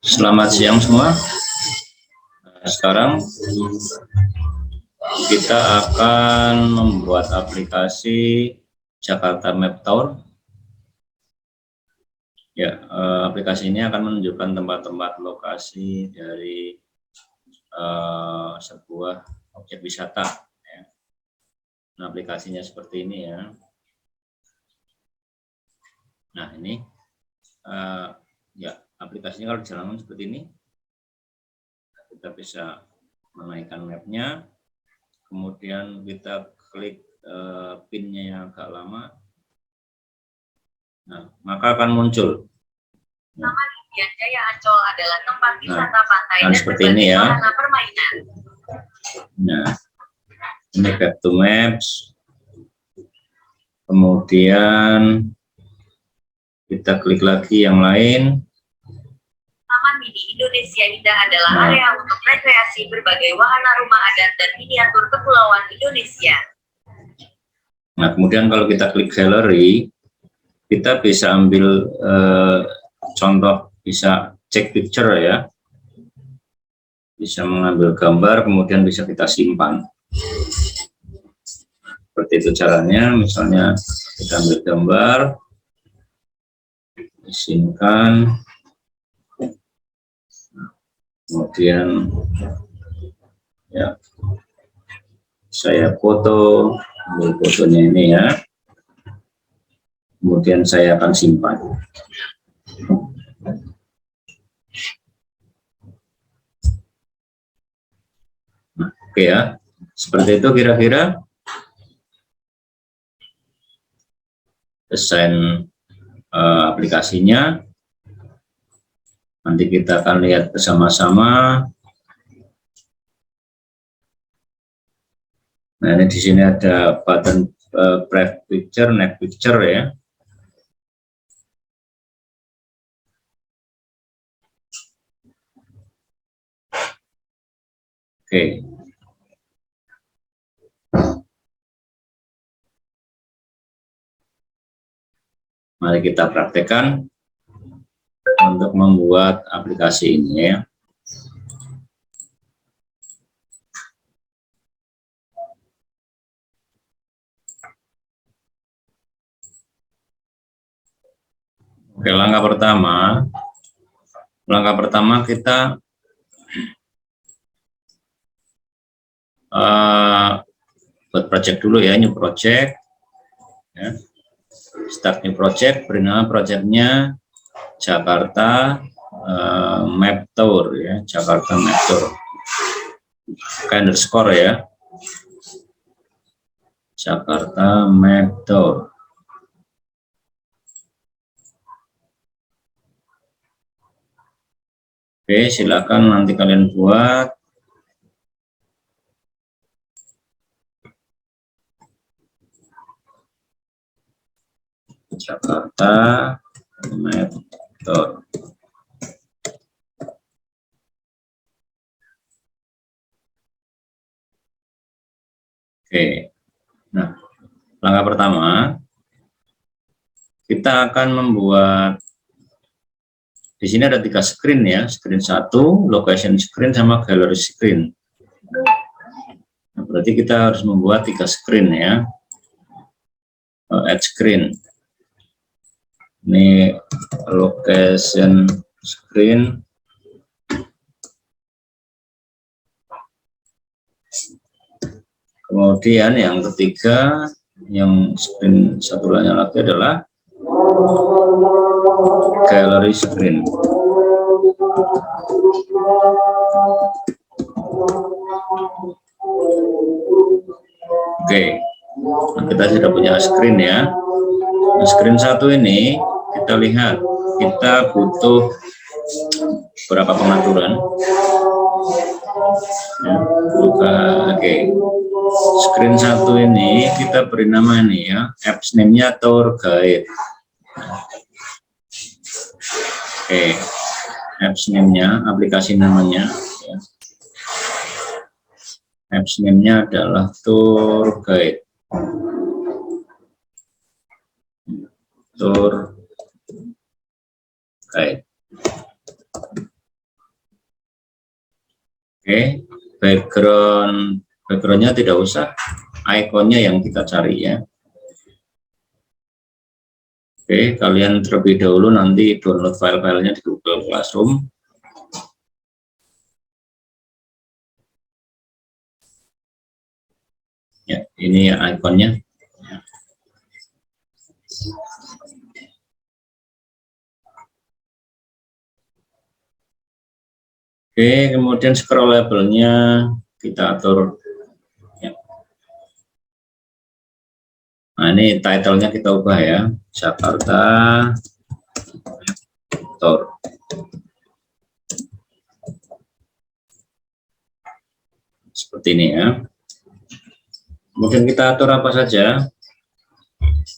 Selamat siang semua. Sekarang kita akan membuat aplikasi Jakarta Map Tour. Ya, aplikasi ini akan menunjukkan tempat-tempat lokasi dari sebuah objek wisata. Ya. Nah, aplikasinya seperti ini ya. Nah, ini ya aplikasinya kalau dijalankan seperti ini, kita bisa menaikkan mapnya, kemudian kita klik pinnya yang agak lama. Nah, maka akan muncul. Nama Impian Jaya Ancol adalah tempat wisata pantai dan dan seperti ini ya. wahana permainan. Nah, ini back to maps. Kemudian kita klik lagi yang lain. Taman Mini Indonesia Indah adalah area untuk rekreasi berbagai wahana rumah adat dan miniatur kepulauan Indonesia. Nah, kemudian kalau kita klik gallery, kita bisa ambil contoh, bisa cek picture ya, bisa mengambil gambar, kemudian bisa kita simpan. Seperti itu caranya. Misalnya kita ambil gambar, simpan, kemudian ya saya foto, ambil fotonya ini ya, kemudian saya akan simpan. Nah, oke ya, seperti itu kira-kira desain aplikasinya. Nanti kita akan lihat bersama-sama. Nah, ini di sini ada button private picture, next picture ya. Oke. Mari kita praktekkan untuk membuat aplikasi ini ya. Oke, langkah pertama kita buat project dulu ya, new project ya. Start new project, beri nama projectnya Jakarta Map Tour ya, Jakarta Map Tour, underscore ya, Jakarta Map Tour. Oke, silakan nanti kalian buat. Jakarta Map Tour. Oke, nah langkah pertama kita akan membuat, di sini ada 3 screen ya, screen 1, location screen sama gallery screen. Nah, berarti kita harus membuat 3 screen ya. Add screen, ini location screen, kemudian yang ketiga, yang screen satu lagi adalah gallery screen. Oke, nah, kita sudah punya screen ya. Nah, screen 1 ini kita lihat, kita butuh berapa pengaturan ya, oke. Screen 1 ini kita beri nama ini ya, apps name-nya Tour Guide. Oke, apps name-nya, aplikasi namanya ya. Apps name-nya adalah Tour Guide. tour guide. Oke, backgroundnya tidak usah, ikonnya yang kita cari ya. Oke, kalian terlebih dahulu nanti download file-filenya di Google Classroom. Ya, ini ikonnya. Oke, kemudian scrollable-nya kita atur. Ya. Nah, ini title-nya kita ubah ya, Jakarta Tour. Seperti ini ya. Kemudian kita atur apa saja.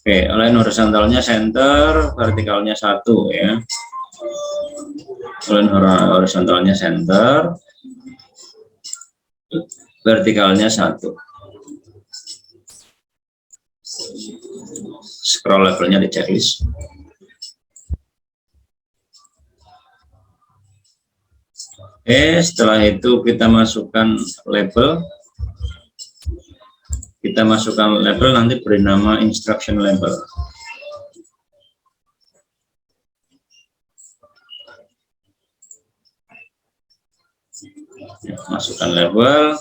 Oke, line horizontalnya center, vertikalnya 1 ya. Line horizontalnya center, vertikalnya 1. Scroll levelnya di checklist. Oke, setelah itu kita masukkan label. Kita masukkan label, nanti beri nama instruction label. Ya, masukkan label.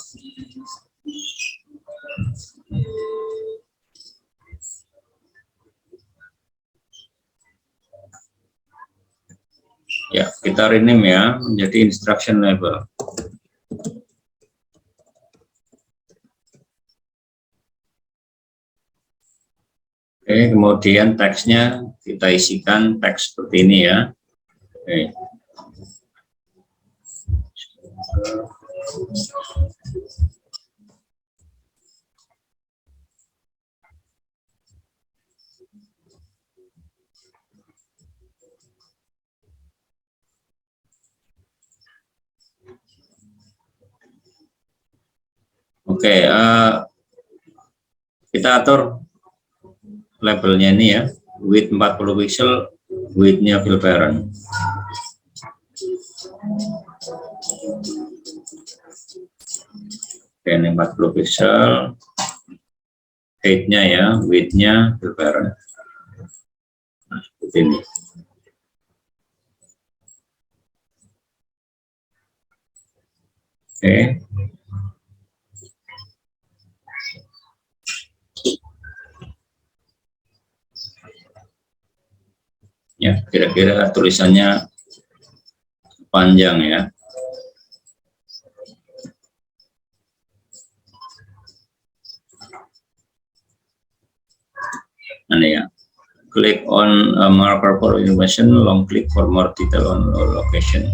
Ya, kita rename ya menjadi instruction label. Oke, kemudian teksnya kita isikan teks seperti ini ya. Oke. Oke, kita atur labelnya ini ya, width 40 pixel, width-nya fill parent. Oke, ini 40 pixel, height-nya ya, width-nya fill parent. Nah, seperti ini. Oke. Ya, kira-kira tulisannya panjang ya. Ini ya. Click on a marker for information, long click for more detail on location.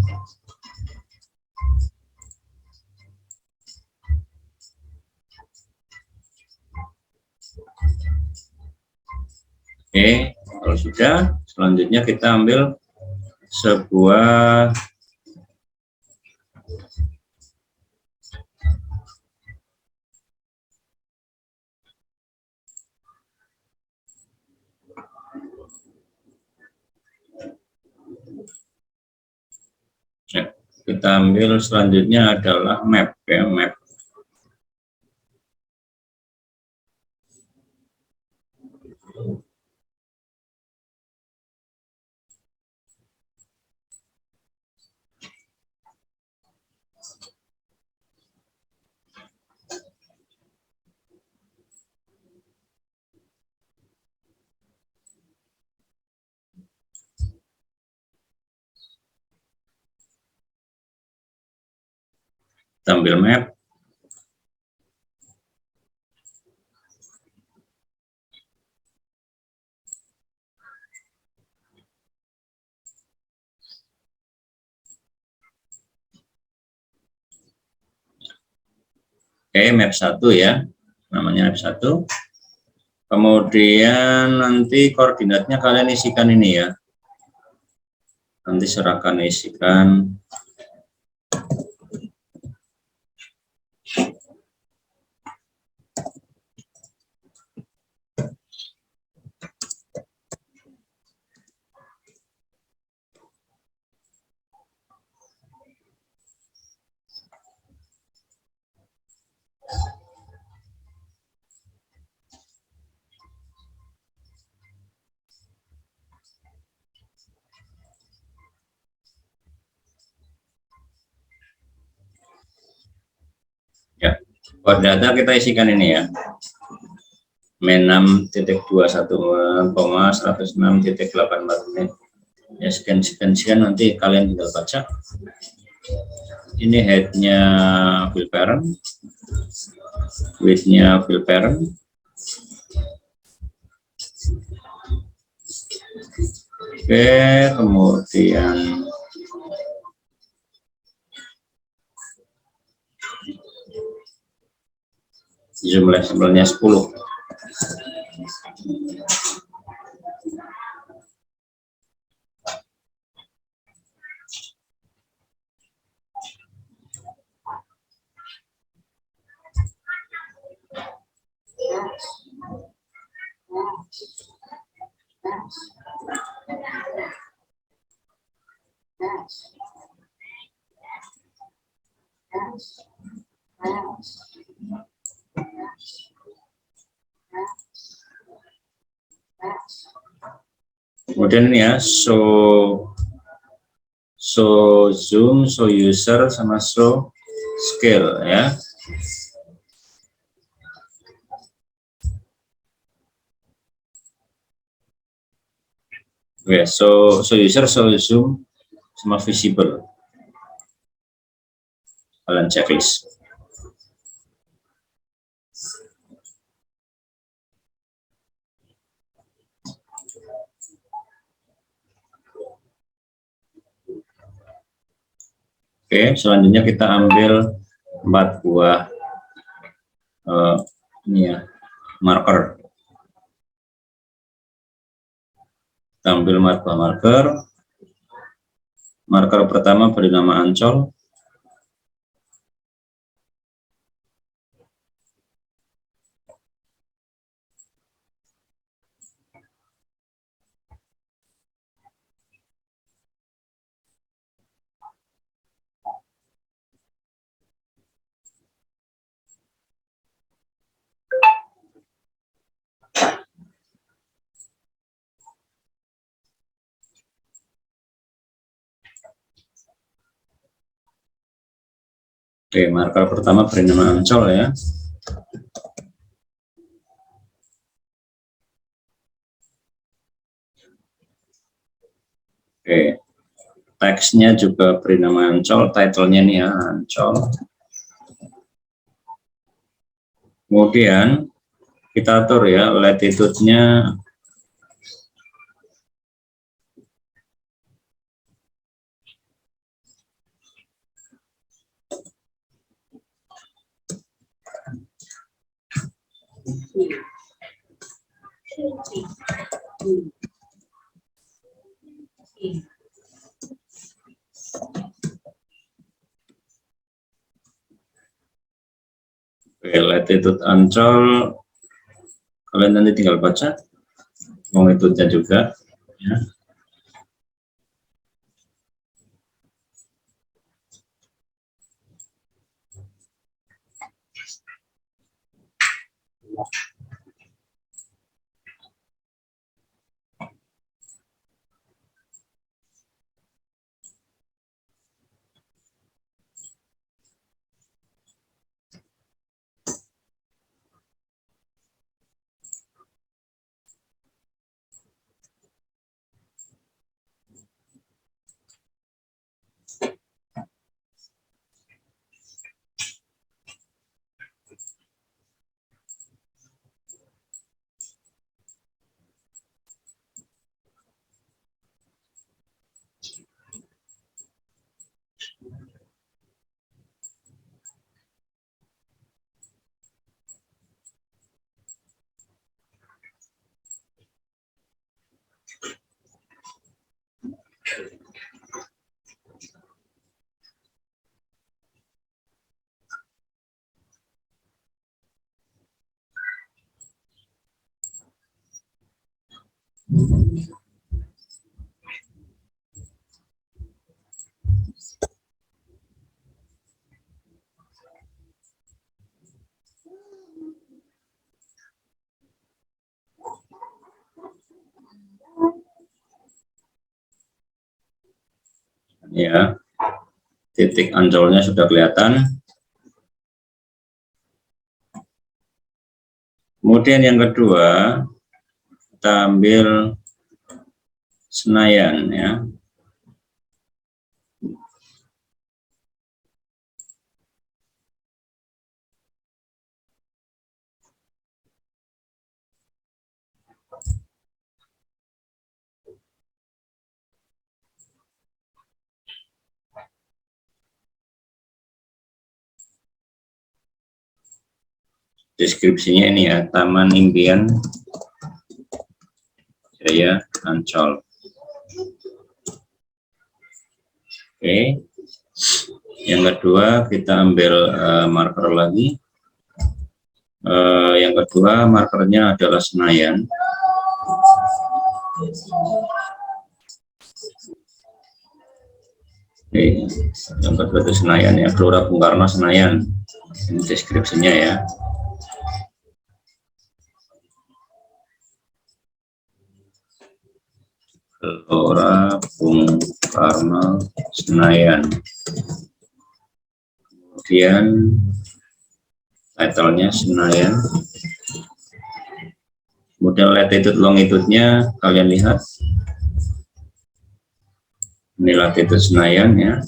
Oke, kalau sudah, selanjutnya kita ambil sebuah ya, kita ambil selanjutnya adalah map ya, map. Kita ambil map. Oke, map 1 ya, namanya map 1. Kemudian nanti koordinatnya kalian isikan ini ya. Nanti serahkan isikan. Koordinatnya kita isikan ini ya. -6.21, 106.84 ya, sekian nanti kalian tinggal baca. Ini headnya field parent, widthnya field parent, oke, kemudian zoom levelnya 10. Kemudian ini ya, show zoom, show user, sama show scale ya. Oke, show user, show zoom, sama visible. Kalian checklist. Oke, selanjutnya kita ambil 4 buah ini ya, marker. Kita ambil 4 buah marker. Marker pertama beri nama Ancol. Oke, marker pertama beri nama Ancol ya. Oke, teksnya juga beri nama Ancol, title-nya nih ya, Ancol. Kemudian kita atur ya, latitude-nya oke, latitude Ancol, kalian nanti tinggal baca longitude-nya juga ya. Ya, titik Ancolnya sudah kelihatan. Kemudian yang kedua, kita ambil Senayan ya. Deskripsinya ini ya, Taman Impian Jaya Ancol. Oke, yang kedua kita ambil marker lagi. Yang kedua markernya adalah Senayan. Oke, yang kedua itu Senayan ya, Gelora Bung Karno Senayan. Ini deskripsinya ya. Gelora Bung Karno Senayan. Kemudian title-nya Senayan. Kemudian latitude longitude-nya kalian lihat. Ini latitude Senayan ya.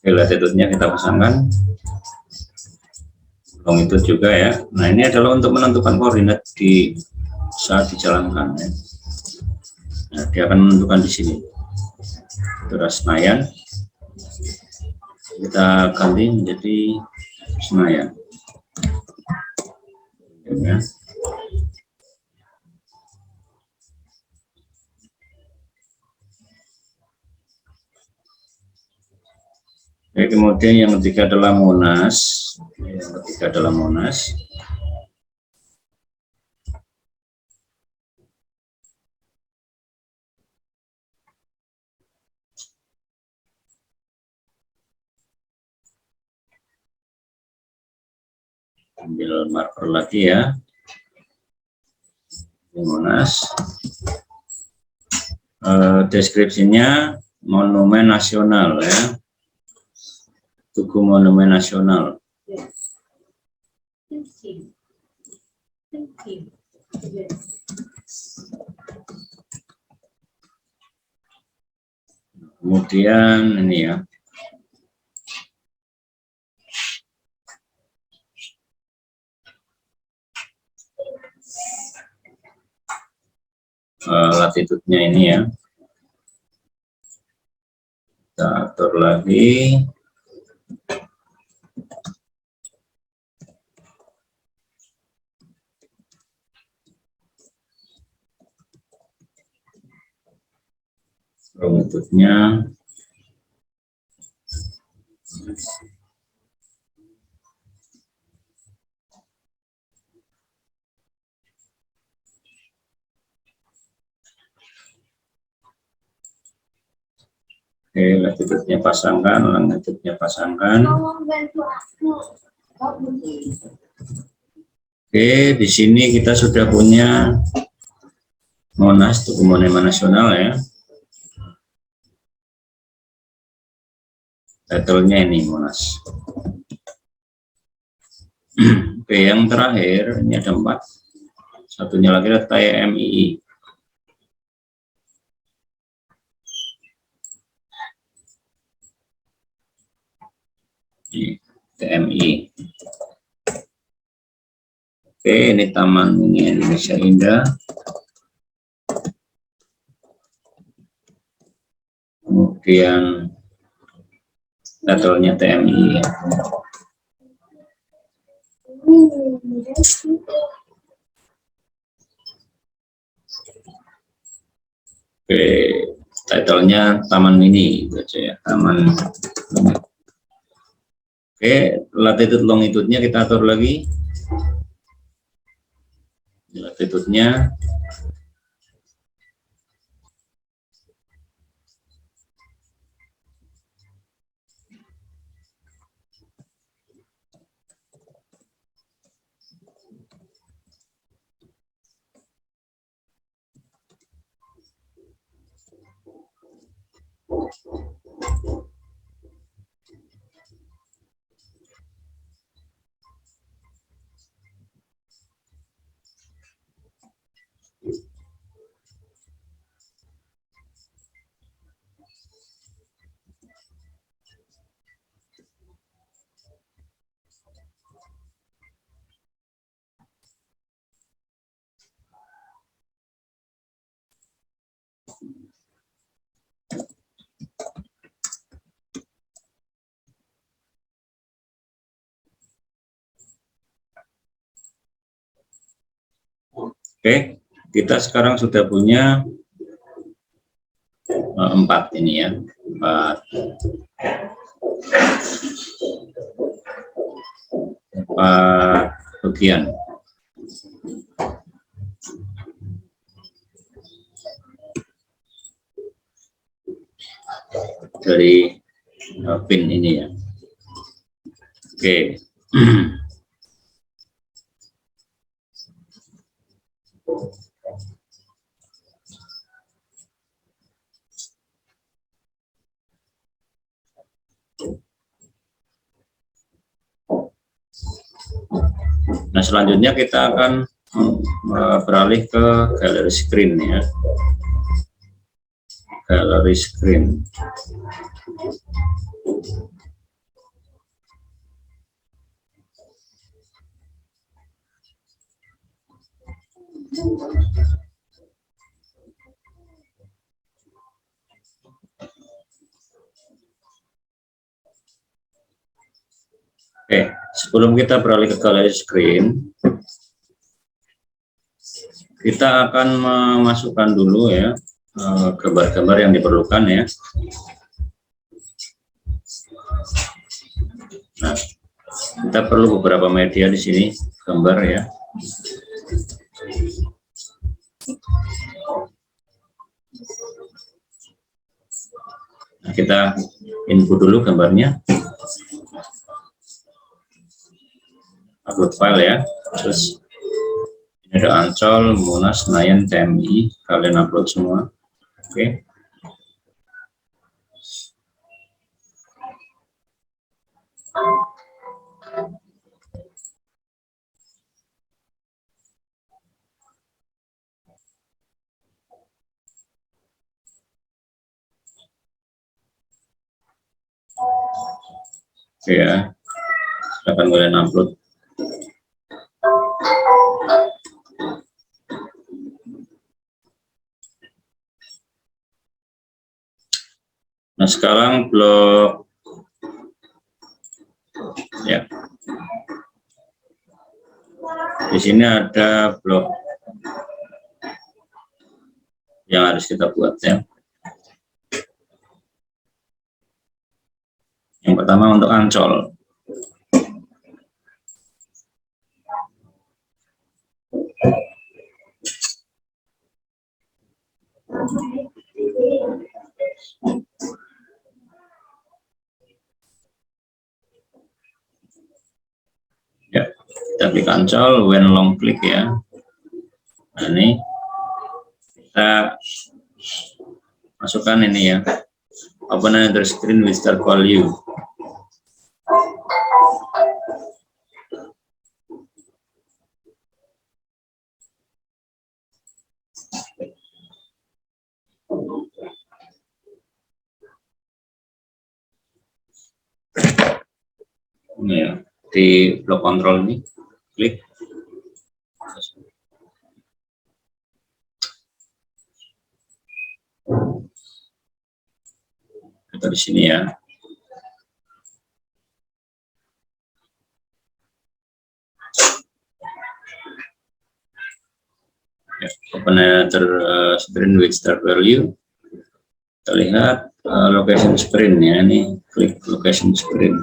Oke, latitude-nya kita pasangkan, longitude juga ya. Nah, ini adalah untuk menentukan koordinat di saat dijalankan ya. Nah, dia akan menentukan di sini. Gelora Senayan. Kita ganti menjadi Senayan. Ya. Oke, kemudian yang ketiga adalah Monas. Yang ketiga adalah Monas. Ambil marker lagi ya. Ini Monas. Deskripsinya monumen nasional ya. Tugu Monumen Nasional. Kemudian ini ya. Latitude-nya ini ya. Kita atur lagi. Longitude-nya. Oke, latitude-nya pasangkan, longitude-nya pasangkan. Oke, di sini kita sudah punya Monas, Tugu Monumen Nasional ya. Title-nya ini Monas. Oke, yang terakhir ini ada 4. Satunya lagi adalah TMII. TMI. Oke, ini Taman Mini Indonesia Indah. Kemudian title-nya TMI. Oke, title-nya Taman Mini gitu aja ya, Taman Mini. Oke, latitude longitude-nya kita atur lagi. Latitude-nya oke, kita sekarang sudah punya 4 ini ya, 4 bagian. Dari pin ini ya. Oke. Nah, selanjutnya kita akan beralih ke gallery screen ya. Gallery screen. Oke, sebelum kita beralih ke gallery screen, kita akan memasukkan dulu ya gambar-gambar yang diperlukan ya. Nah, kita perlu beberapa media di sini, gambar ya. Nah, kita input dulu gambarnya, upload file ya. Terus ini ada Ancol, Monas, Senayan, TMI, kalian upload semua. Oke. Oke ya, silakan kalian upload. Nah, sekarang blok ya. Di sini ada blok yang harus kita buat ya. Yang pertama untuk Ancol. Ya, kita klik Ancol, when long click ya. Nah, ini kita masukkan ini ya, open another screen with start value. Ini ya, di blok kontrol ini klik. Kita di sini ya. Open another screen with start value. Kita lihat location screen ya, ini klik location screen.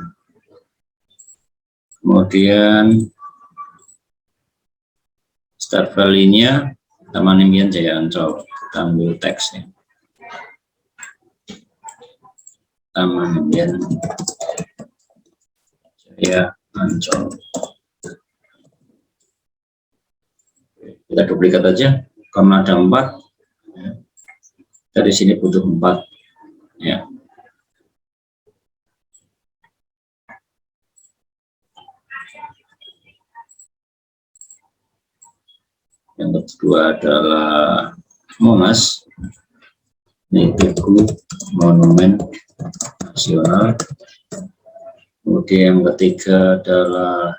Kemudian start value-nya Taman Impian Jaya Ancol. Kita ambil teksnya. Taman Impian Jaya Ancol. Kita duplikat aja karena ada 4. Dari sini butuh 4 ya. Yang kedua adalah Monas, ini Tugu Monumen Nasional. Kemudian yang ketiga adalah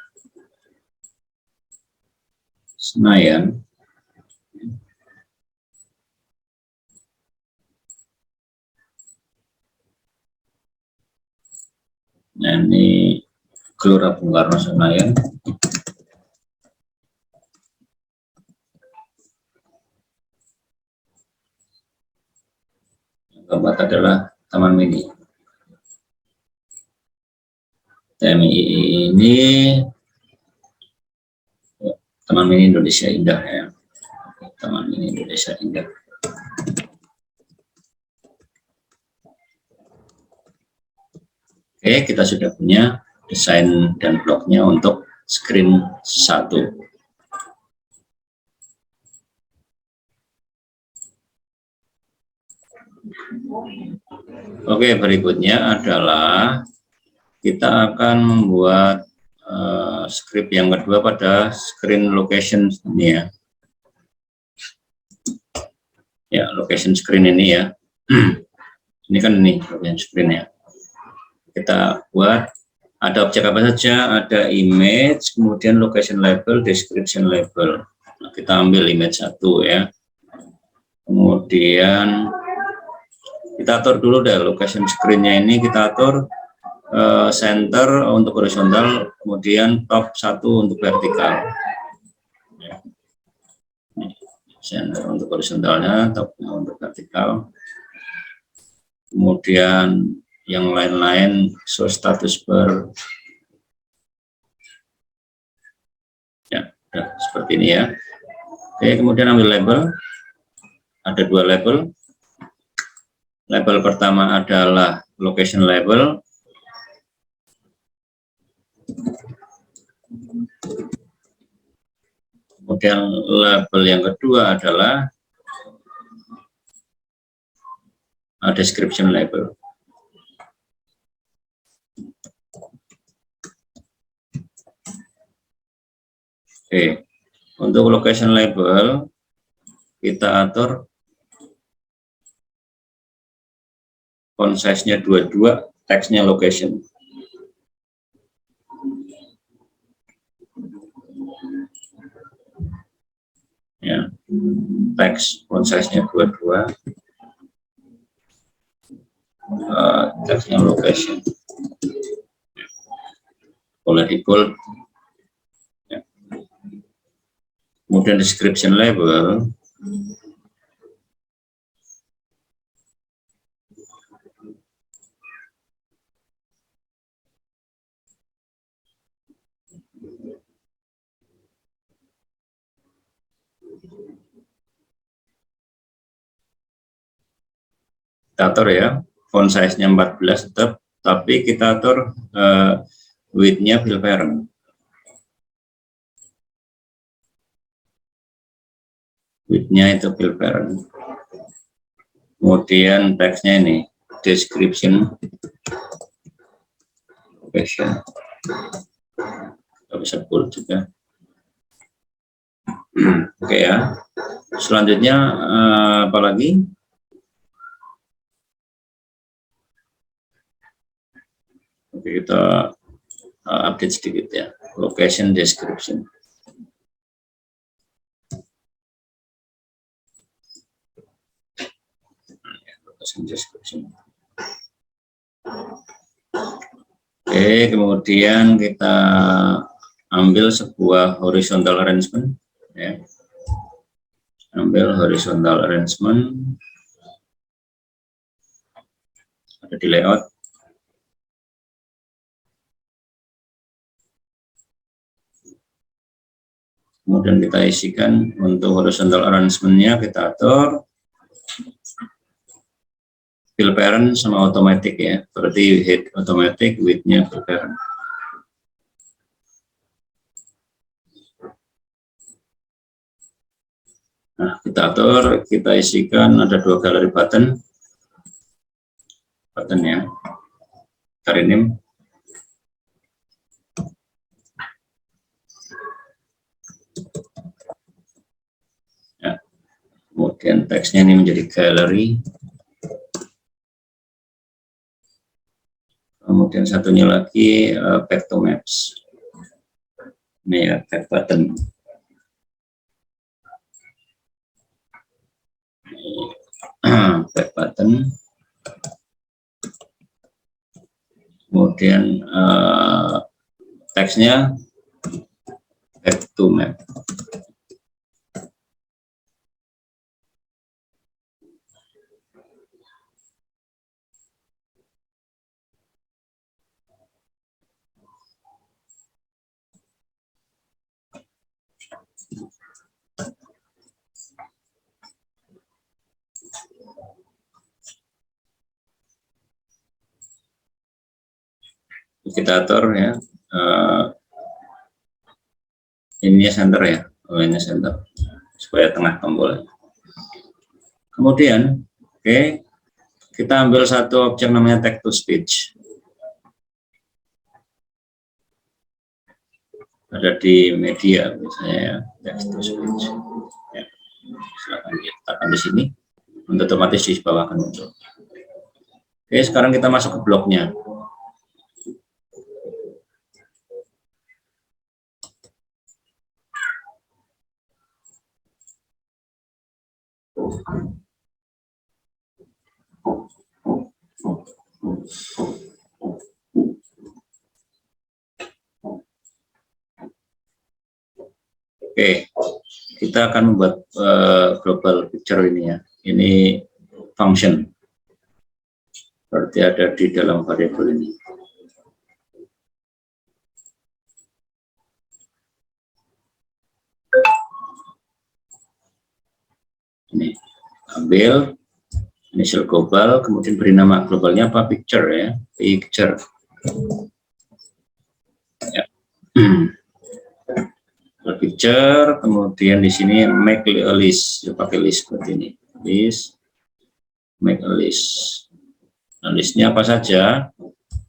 Senayan. Nah, ini Gelora Bung Karno Senayan. Yang keempat adalah Taman Mini. TMI ini Taman Mini Indonesia Indah ya. Taman Mini Indonesia Indah. Oke, kita sudah punya desain dan bloknya untuk screen 1. Oke, berikutnya adalah kita akan membuat script yang kedua pada screen location ini ya. Ya, location screen ini ya. Ini kan ini location screen ya. Kita buat ada objek apa saja, ada image, kemudian location label, description label. Nah, kita ambil image 1 ya. Kemudian kita atur dulu deh location screen-nya ini, kita atur center untuk horizontal, kemudian top 1 untuk vertikal. Center untuk horizontalnya, topnya untuk vertikal. Kemudian yang lain-lain show status bar ya, seperti ini ya. Oke, kemudian ambil label, ada 2 label. Label pertama adalah location label, kemudian label yang kedua adalah description label. Oke, untuk location label kita atur font size-nya 22, teksnya location. Ya, teks font size-nya 22, teksnya location. Boleh di bold. Kemudian description label kita atur ya, font size-nya 14 tetap, tapi kita atur width-nya fill parent. Width-nya itu fill parent. Kemudian teksnya ini description location. Kita bisa bold juga. Oke ya. Selanjutnya apa lagi? Oke, kita update sedikit ya. Location description. Description. Oke, kemudian kita ambil sebuah horizontal arrangement ya. ambil horizontal arrangement, ada di layout. Kemudian kita isikan untuk horizontal arrangement-nya, kita atur fill parent sama automatic ya, berarti head automatic, width-nya fill parent. Nah, kita atur, kita isikan ada 2 galeri button ya, kita rename. Ya. Kemudian teksnya ini menjadi gallery. Kemudian satunya lagi back to maps. Ini ya, back button. Back button. Kemudian teksnya back to map. Kita atur ya, ininya center ya, ini center supaya tengah tombol. Kemudian kita ambil satu objek namanya text to speech, ada di media misalnya ya, text to speech ya. Silakan letakkan di sini untuk otomatis di bawah akan muncul. Sekarang kita masuk ke bloknya. Kita akan membuat global picture ini ya. Ini function, berarti ada di dalam variabel ini. Ini ambil initial global, kemudian beri nama globalnya apa, picture ya, picture. Ya. Picture, kemudian di sini make a list, ya, pakai list seperti ini, list, make a list. Nah, listnya apa saja?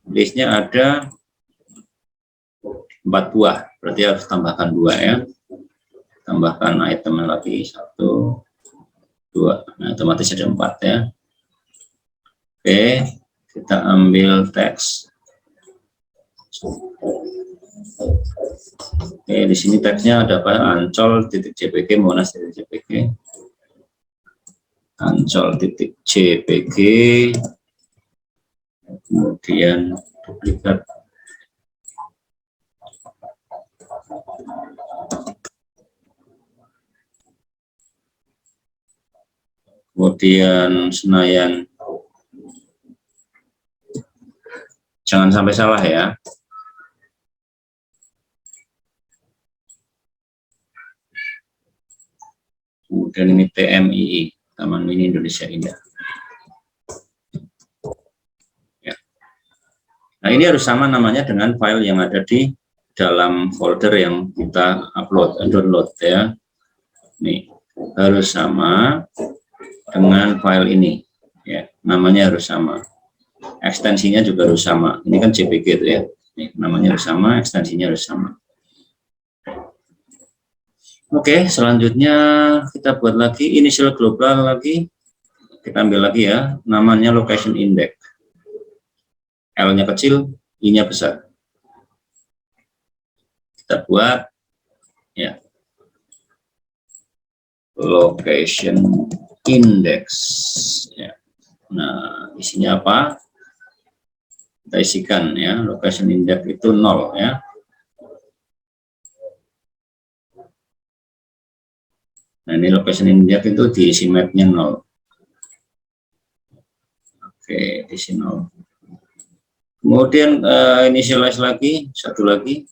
Listnya ada 4 buah, berarti harus tambahkan 2 ya. Tambahkan item lagi 1, 2, nah, otomatis ada 4 ya. Kita ambil teks. Di sini teksnya ada apa? Ancol.jpg, monas.jpg, ancol.jpg, kemudian duplikat, kemudian Senayan, jangan sampai salah ya. Kemudian ini TMII, Taman Mini Indonesia Indah. Ya. Nah, ini harus sama namanya dengan file yang ada di dalam folder yang kita download ya. Nih, harus sama dengan file ini. Ya, namanya harus sama. Ekstensinya juga harus sama. Ini kan JPG itu ya. Nih, namanya harus sama, ekstensinya harus sama. Oke, selanjutnya kita buat lagi initial global lagi. Kita ambil lagi ya, namanya location index. L-nya kecil, I-nya besar. Kita buat ya, location index. Ya. Nah, isinya apa? Kita isikan ya, location index itu 0 ya. Nah, ini location inject itu diisi mapnya 0. Oke, diisi 0. Kemudian initialize lagi, satu lagi,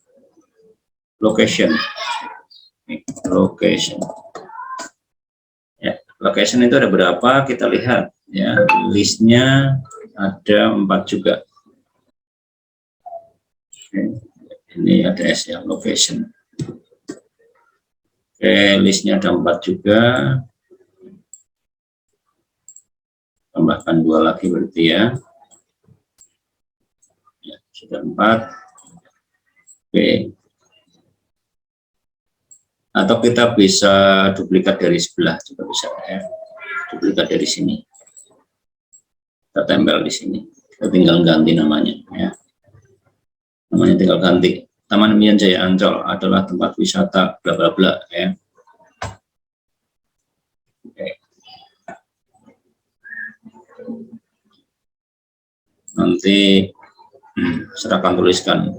location. Location. Ya, location itu ada berapa? Kita lihat ya, listnya ada 4 juga. Oke, ini ada S ya, location. Oke, listnya ada 4 juga. Tambahkan 2 lagi berarti ya. Ya, sudah 4. Oke. Atau kita bisa duplikat dari sebelah juga bisa ya. Duplikat dari sini. Kita tempel di sini. Kita tinggal ganti namanya ya. Namanya tinggal ganti. Taman Impian Jaya Ancol adalah tempat wisata bla bla bla ya. Oke. Nanti silakan tuliskan.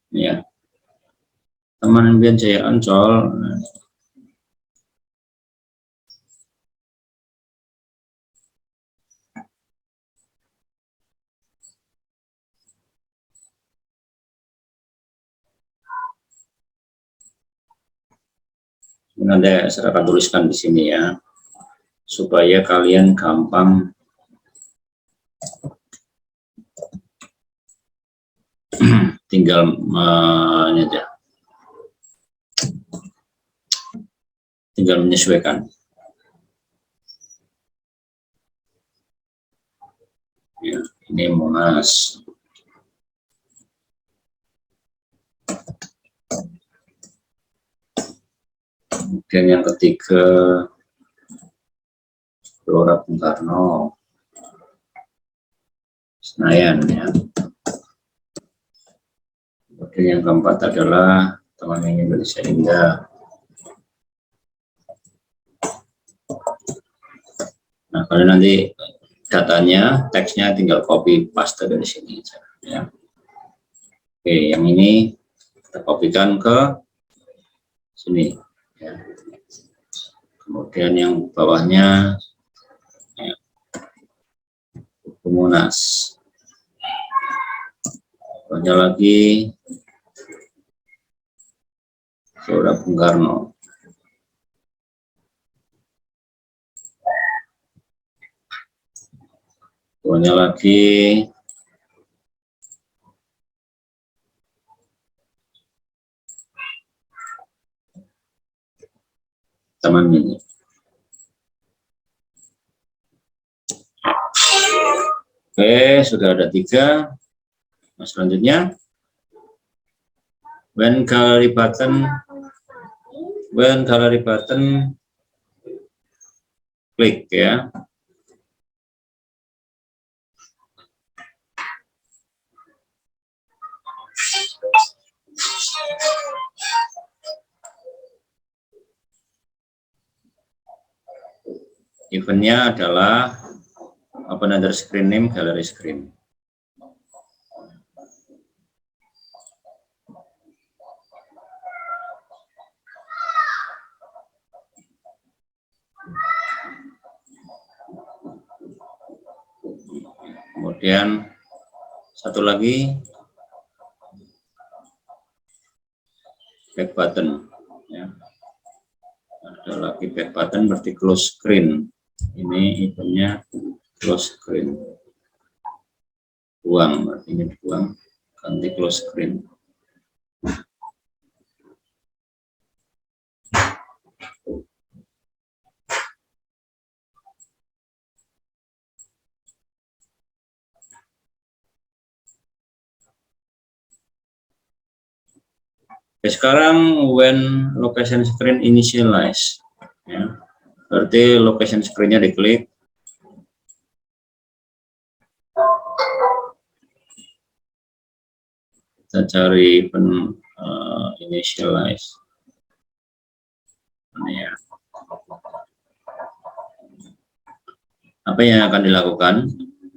Ya. Taman Impian Jaya Ancol. Nanti saya akan tuliskan di sini ya, supaya kalian gampang tinggal tinggal menyesuaikan. Ya, ini Monas. Kemudian yang ketiga Gelora Bung Karno, Senayan ya. Kemudian yang keempat adalah Taman Mini Indonesia Indah. Nah, kalian nanti datanya, teksnya tinggal copy paste dari sini ya. Oke, yang ini kita kopikan ke sini ya. Kemudian yang bawahnya ya, Monas. Bawahnya lagi Gelora Bung Karno. Bawahnya lagi Taman Mini. Oke, sudah ada 3. Nah, selanjutnya when gallery button klik ya. Eventnya adalah open under screen name gallery screen. Kemudian satu lagi back button ya. Ada lagi back button berarti close screen. Ini eventnya close screen. Buang, berarti ini buang, ganti close screen. Oke, sekarang when location screen initialize ya. Berarti location screen-nya diklik. Kita cari initialize. Ini ya. Apa yang akan dilakukan?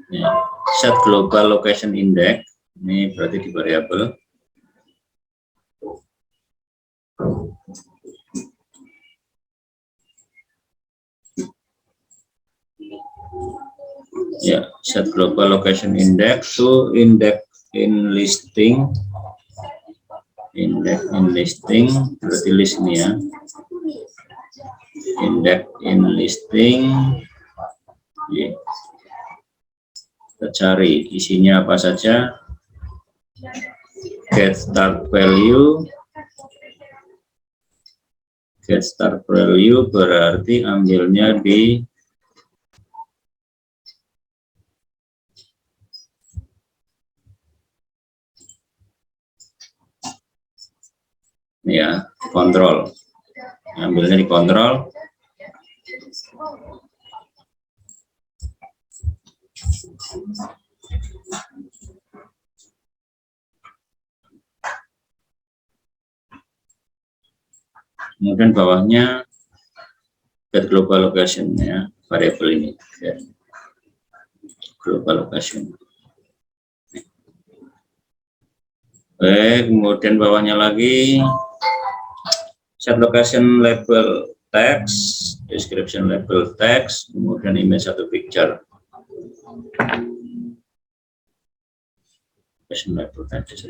Ya, set global location index, ini berarti di variabel. Ya, set global location index to index in listing. Index in listing, berarti list ini ya. Index in listing. Ya. Kita cari isinya apa saja. Get start value. Get start value berarti ambilnya di ya, kontrol. Ambilnya di kontrol. Kemudian bawahnya get global location ya, variabel ini get global location. Oke, kemudian bawahnya lagi set location label text, description label text, kemudian image atau picture. Location label text.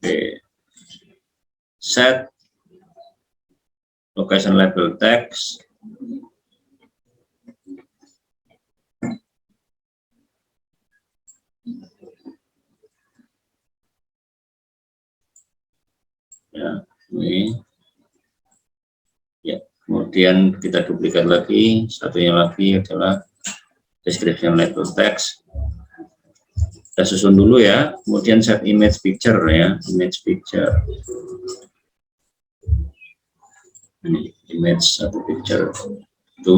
Oke. Set location label text. Ya, ini. Ya, kemudian kita duplikat lagi. Satunya lagi adalah description label text. Kita susun dulu ya. Kemudian set image picture ya, image picture. Ini image atau picture itu.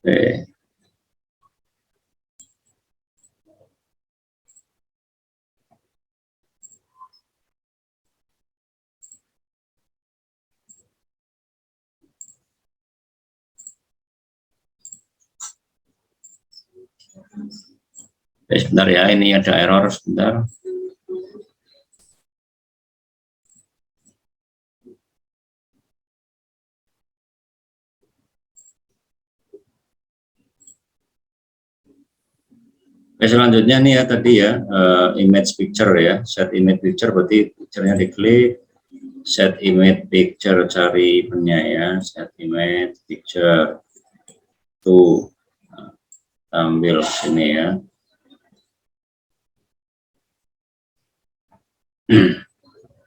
Oke. Sebentar ya, ini ada error sebentar. Oke, selanjutnya nih ya tadi ya, image picture ya, set image picture berarti picture-nya diklik, set image picture cari pennya ya, set image picture tuh, ambil sini ya.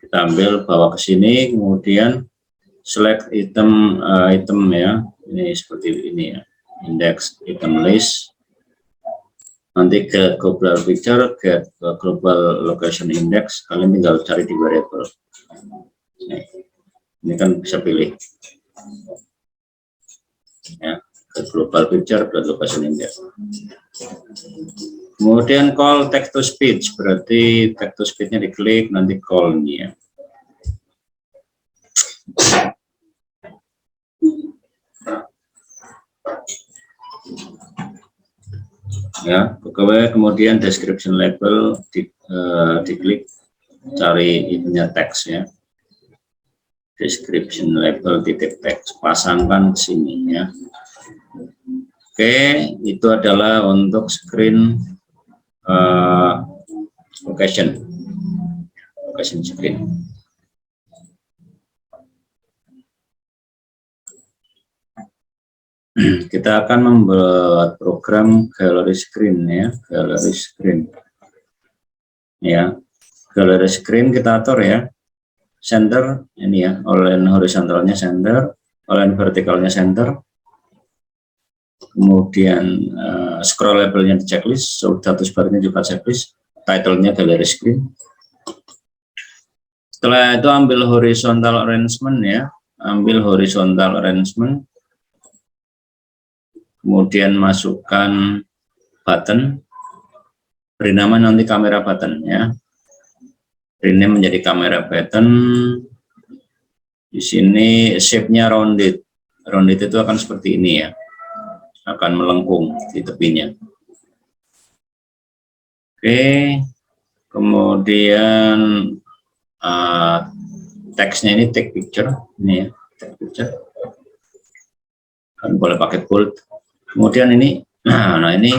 Kita ambil bawa ke sini, kemudian select item item ya, ini seperti ini ya, index item list. Nanti ke global picture, get global location index, kalian tinggal cari di variable. Nah, ini kan bisa pilih ya, ke global picture, ke location index. Kemudian call text to speech, berarti text to speech-nya diklik, nanti call-nya. Ya, kemudian description label diklik, cari ininya teks ya, description label titik teks, pasangkan sini ya. Oke, itu adalah untuk screen location screen. Kita akan membuat program gallery screen ya, gallery screen. Ya, gallery screen kita atur ya. Center ini ya, align horizontalnya center, align vertikalnya center. Kemudian scrollable-nya di checklist, status bar-nya juga checklist, title-nya gallery screen. Setelah itu ambil horizontal arrangement ya, ambil horizontal arrangement, kemudian masukkan button, beri nama nanti kamera button ya, rename menjadi kamera button. Di sini shape-nya rounded, rounded itu akan seperti ini ya, akan melengkung di tepinya. Oke, kemudian teksnya ini take picture, ini ya, take picture. Kan boleh pakai bold. Kemudian ini, nah ini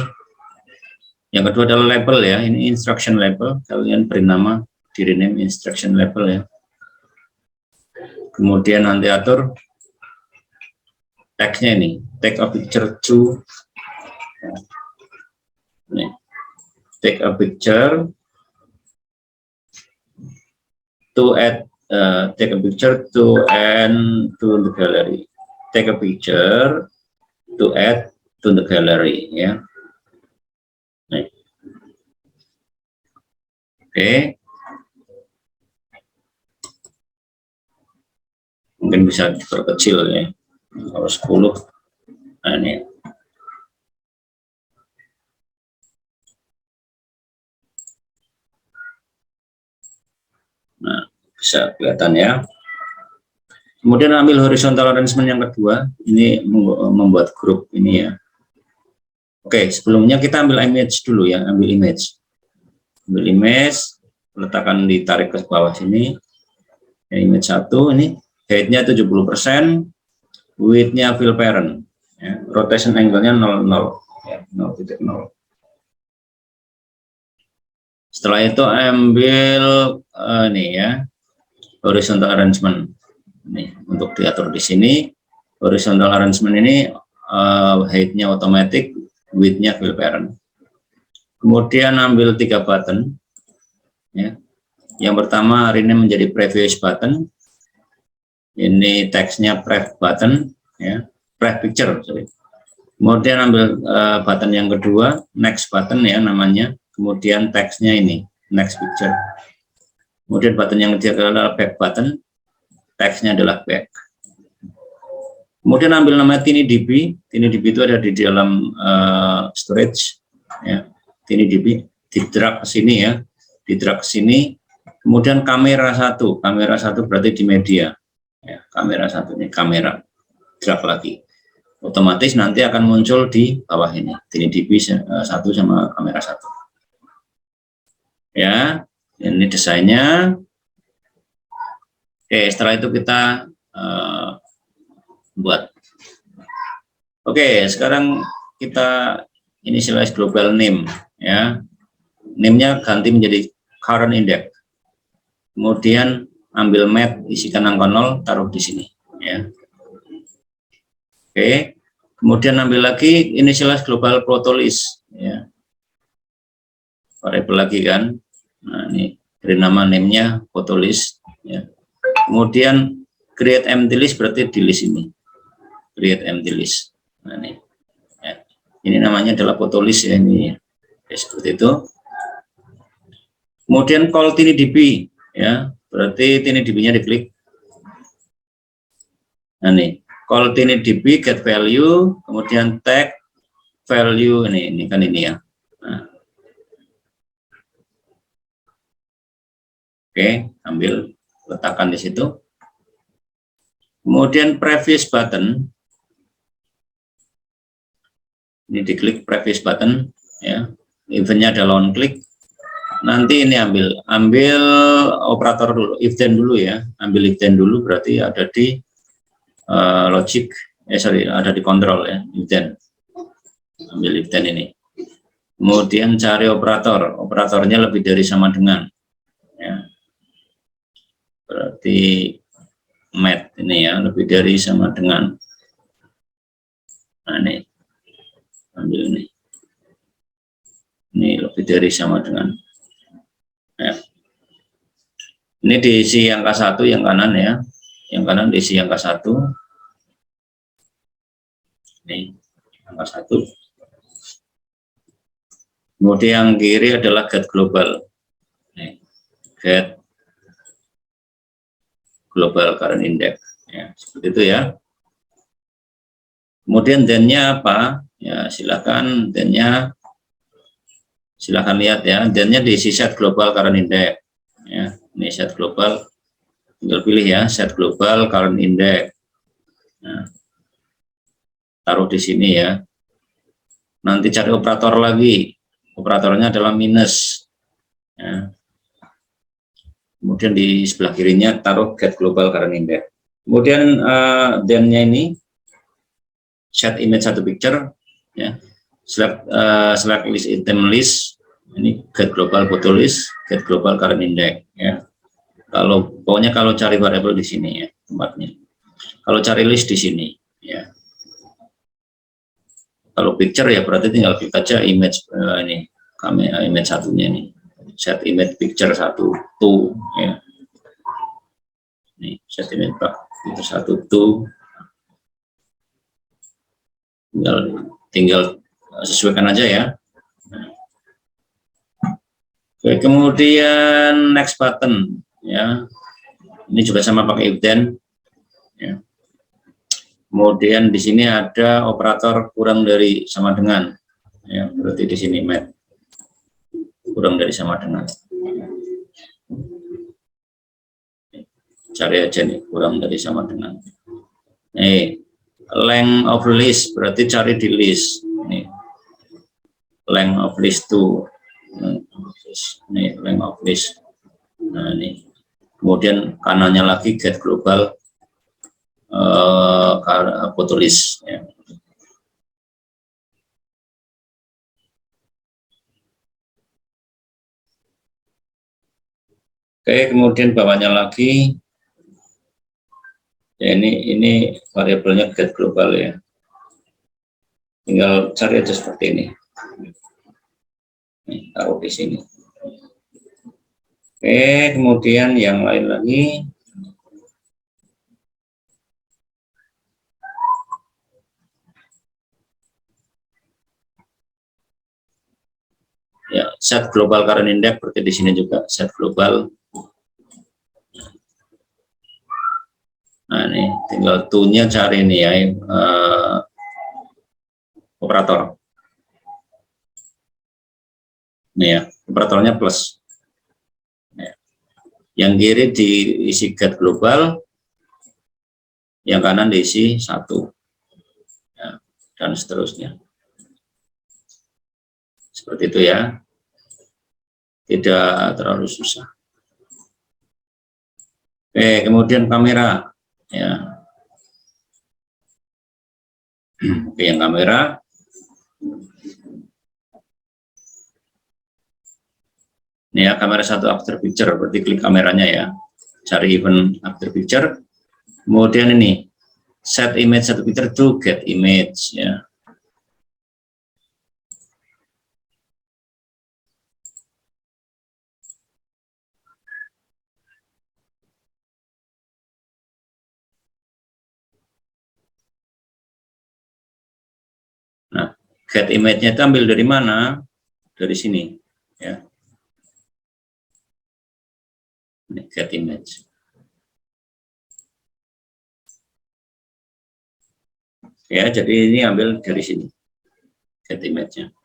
yang kedua adalah label ya, ini instruction label. Kalian beri nama, di rename instruction label ya. Kemudian nanti atur teksnya ini, take a picture to, nih, take a picture to add, take a picture to add to the gallery, take a picture to add to the gallery ya. Nih. Oke, mungkin bisa diperkecil ya. Kalau 10, nah ini. Nah, bisa kelihatan ya. Kemudian ambil horizontal arrangement yang kedua, ini membuat grup ini ya. Oke, sebelumnya kita ambil image dulu ya, ambil image. Ambil image, letakkan ditarik ke bawah sini. Image 1 ini, height-nya 70%. Width-nya fill parent, ya. Rotation angle-nya 00, ya, 0.0. Setelah itu ambil ini ya, horizontal arrangement. Ini untuk diatur di sini. Horizontal arrangement ini height-nya automatic, width-nya fill parent. Kemudian ambil 3 button. Ya. Yang pertama rename menjadi previous button. Ini teksnya pref button ya, pref picture sorry. Kemudian ambil button yang kedua, next button ya namanya, kemudian teksnya ini next picture. Kemudian button yang ketiga adalah back button, teksnya adalah back. Kemudian ambil nama TinyDB. TinyDB itu ada di dalam storage ya, TinyDB, di drag ke sini ya, di drag ke sini. Kemudian kamera 1 berarti di media ya, kamera 1 ini kamera, drag lagi, otomatis nanti akan muncul di bawah ini TinyDB 1 sama kamera 1 ya. Ini desainnya. Oke, setelah itu kita buat. Oke, sekarang kita initialize global name ya, name-nya ganti menjadi current index. Kemudian ambil mat, isikan angka 0, taruh di sini ya. Oke, kemudian ambil lagi initialize global protolist ya, variabel lagi kan. Nah ini beri nama name-nya protolist ya. Kemudian create empty list berarti di list ini, create empty list. Nah ini ya. Ini namanya adalah protolist ya ini ya. Oke, seperti itu. Kemudian call TinyDB ya, berarti TinyDB-nya diklik. Nah nih, call TinyDB get value, kemudian tag value ini kan ini ya. Nah. Oke, ambil letakkan di situ. Kemudian previous button, ini diklik previous button ya. Eventnya adalah on click. Nanti ini ambil operator dulu, if then dulu ya, ambil if then dulu berarti ada di logic, sorry, ada di kontrol ya, if then. ambil if then ini. Kemudian cari operator, operatornya lebih dari sama dengan, ya. Berarti mat ini ya, lebih dari sama dengan. Nah ini, ambil ini lebih dari sama dengan. Ya. Ini diisi angka 1 yang kanan ya, yang kanan diisi angka 1. Ini angka 1. Kemudian yang kiri adalah get global. Nih, get global current index. Ya, seperti itu ya. Kemudian then-nya apa? Ya, silakan then-nya, silakan lihat ya. Then-nya diisi set global current index. Ya, ini set global. Tinggal pilih ya, set global current index. Nah, taruh di sini ya. Nanti cari operator lagi. Operatornya adalah minus. Ya. Kemudian di sebelah kirinya taruh get global current index. Kemudian then-nya ini set image satu picture, ya. Select list item list. Ini get global photo list, get global current index. Ya. Pokoknya kalau cari variabel di sini ya tempatnya. Kalau cari list di sini, ya. Kalau picture ya berarti tinggal klik aja image ini, image satunya ini, set image picture 1 to, ya. Ini set image picture 1 to, tinggal sesuaikan aja ya. Oke, kemudian next button, ya. Ini juga sama pakai if then, ya. Kemudian di sini ada operator kurang dari sama dengan, ya, berarti di sini mat kurang dari sama dengan. Cari aja nih kurang dari sama dengan. Nih, length of list berarti cari di list. Nih, length of list tuh. Nih, length of list. Nah ini. Kemudian kanannya lagi get global photo list, ya. Oke, kemudian bawahnya lagi ya, ini variabelnya get global ya, tinggal cari aja seperti ini. Nih, taruh di sini. Oke, kemudian yang lain lagi. Ya, set global current index seperti di sini juga set global. Nah, ini tinggal to-nya cari ini ya, operator. Nih ya, operatornya plus. Ya. Yang kiri diisi get global, yang kanan diisi 1. Ya, dan seterusnya. Seperti itu ya, tidak terlalu susah. Oke, kemudian kamera, ya. Oke, yang kamera. Ini ya, kamera 1 after picture, berarti klik kameranya ya, cari event after picture. Kemudian ini set image 1 picture to get image, ya. Nah, get image-nya itu ambil dari mana? Dari sini, ya. Ini get image. Ya, jadi ini ambil dari sini, get image-nya.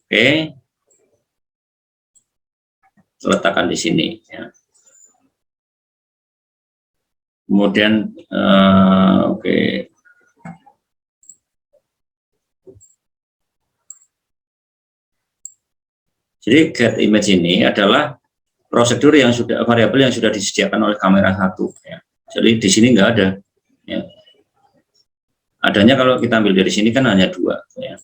Oke, letakkan di sini, ya. Kemudian, oke. Jadi get image ini adalah prosedur yang sudah, variabel yang sudah disediakan oleh kamera 1. Ya. Jadi di sini nggak ada. Ya. Adanya kalau kita ambil dari sini kan hanya dua, ya.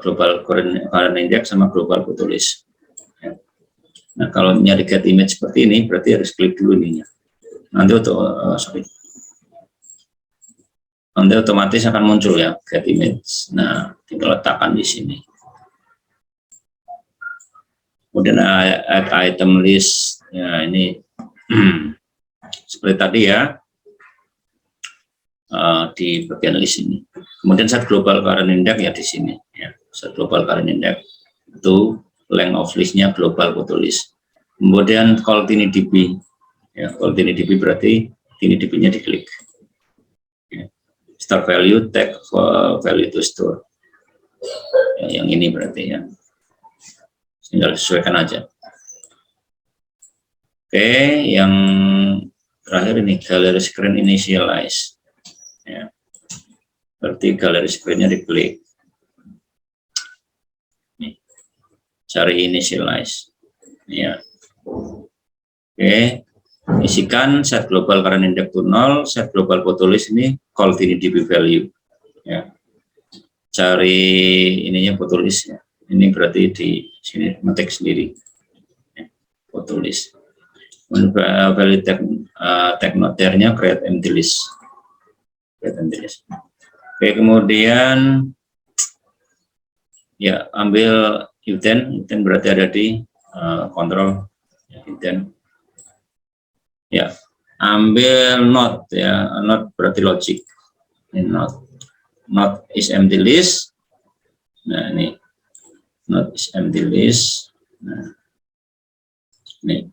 Global current index sama global photo-list. Ya. Nah, kalau nyari get image seperti ini, berarti harus klik dulu ininya. Nanti nanti otomatis akan muncul ya get image. Nah, tinggal letakkan di sini. Kemudian add item list. Ya, ini seperti tadi ya, di bagian list ini. Kemudian set global current index ya di sini. Ya, set global current index itu length of listnya global photo list. Kemudian call TinyDB. Ya, call TinyDB berarti TinyDB-nya diklik. Ya. Store value, tag value to store. Ya, yang ini berarti ya. Tinggal sesuaikan aja. Oke, yang terakhir ini gallery screen initialize. Ya. Berarti gallery screen-nya diklik. Nih. Cari initialize. Ya. Oke. Isikan set global current index to 0, set global photo list ini call TinyDB value. Ya. Cari ininya photo list ya. Ini berarti di sini ngetik sendiri. Ya. Photo list. Value tag note-nya create empty list. Create empty list. Oke, kemudian ya ambil uten berarti ada di kontrol uten. Ya, ambil not ya, not berarti logic. Ini not is empty list. Nah, ini not is empty list. Nah, ini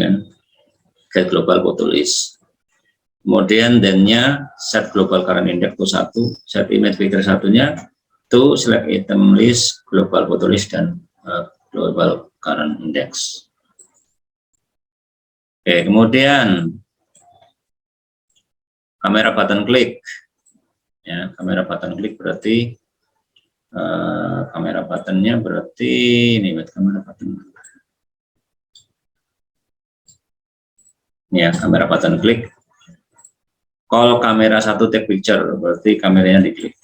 kan get global photo list. Kemudian then-nya set global current index to 1, set image picture satunya to select item list, global photo list dan global current index. Oke, kemudian kamera button klik. Ya, kamera button klik berarti kamera buttonnya berarti ini buat kamera button. Ya, kamera button klik. Call kamera 1 take picture berarti kameranya diklik.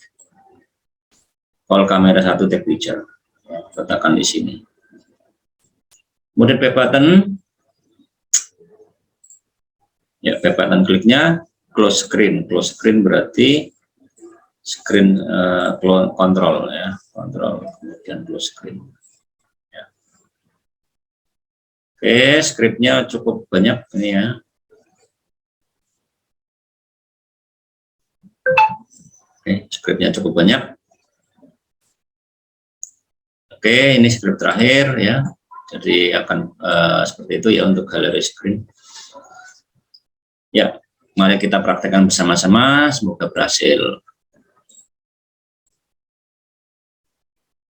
Call kamera 1 take picture. Ya, letakkan di sini. Kemudian back button. Ya, back button kliknya close screen. Close screen berarti screen control ya, control kemudian close screen. Ya. Oke, scriptnya cukup banyak ini ya. Oke, scriptnya cukup banyak. Oke, ini script terakhir ya. Jadi akan seperti itu ya untuk gallery screen. Ya, mari kita praktekkan bersama-sama, semoga berhasil.